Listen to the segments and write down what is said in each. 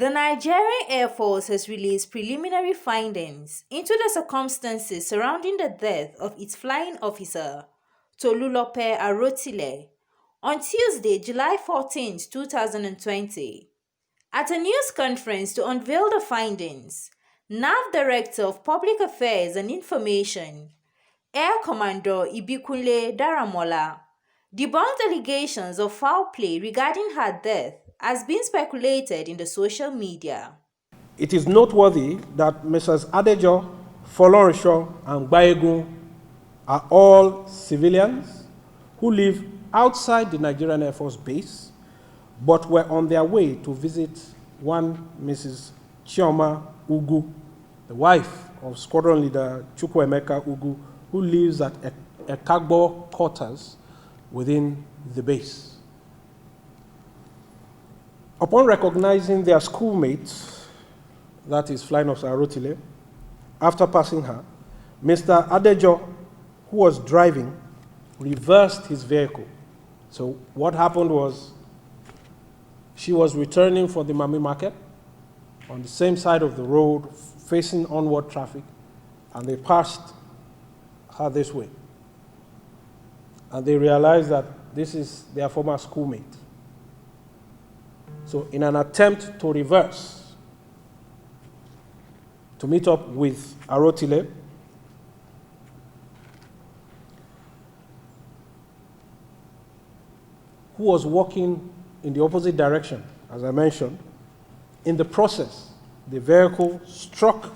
The Nigerian Airforce has released preliminary findings into the circumstances surrounding the death of its flying officer, Tolulope Arotile, on Tuesday, July 14, 2020. At a news conference to unveil the findings, NAF Director of Public Affairs and Information, Air Commodore Ibikunle Daramola, debunked allegations of foul play regarding her death as being speculated in the social media. It is noteworthy that Messrs. Adejo, Folorunsho, and Gbayegun are all civilians who live outside the Nigerian Air Force base, but were on their way to visit one Mrs. Chioma Ugu, the wife of Squadron Leader Chukwuemeka Ugu, who lives at Ekagbo quarters within the base. Upon recognizing their schoolmates, that is Flying Officer Arotile, after passing her, Mr. Adejo, who was driving, reversed his vehicle. So what happened was, she was returning from the Mami market on the same side of the road, facing onward traffic, and they passed her this way. And they realized that this is their former schoolmate. So in an attempt to reverse, to meet up with Arotile, who was walking in the opposite direction, as I mentioned, in the process, the vehicle struck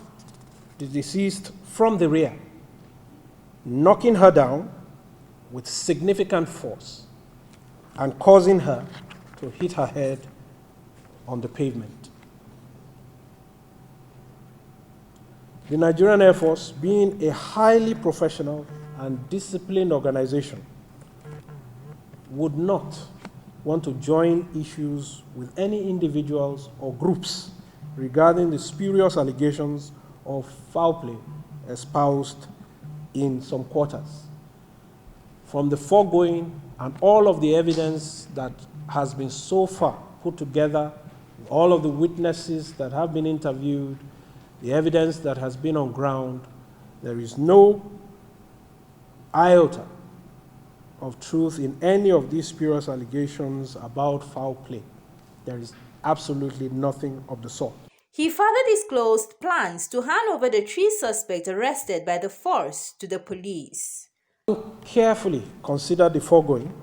the deceased from the rear, knocking her down with significant force and causing her to hit her head on the pavement. The Nigerian Air Force, being a highly professional and disciplined organization, would not want to join issues with any individuals or groups regarding the spurious allegations of foul play espoused in some quarters. From the foregoing and all of the evidence that has been so far put together, all of the witnesses that have been interviewed, the evidence that has been on ground, there is no iota of truth in any of these spurious allegations about foul play. There is absolutely nothing of the sort. He further disclosed plans to hand over the 3 suspects arrested by the force to the police. Carefully consider the foregoing.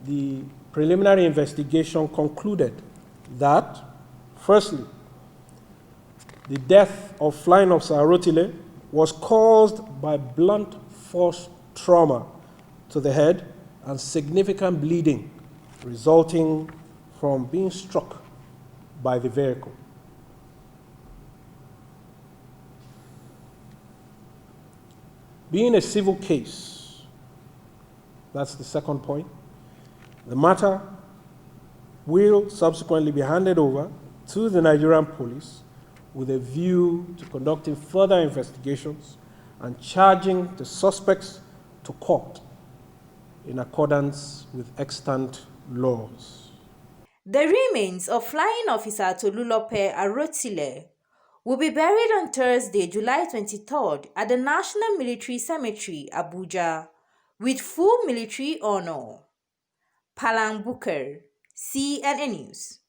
The preliminary investigation concluded that, firstly, the death of Flying Officer Arotile was caused by blunt force trauma to the head and significant bleeding resulting from being struck by the vehicle. Being a civil case, that's the second point, the matter will subsequently be handed over to the Nigerian police with a view to conducting further investigations and charging the suspects to court in accordance with extant laws. The remains of Flying Officer Tolulope Arotile will be buried on Thursday, July 23rd at the National Military Cemetery, Abuja, with full military honor. Palang Bukar, CNN News.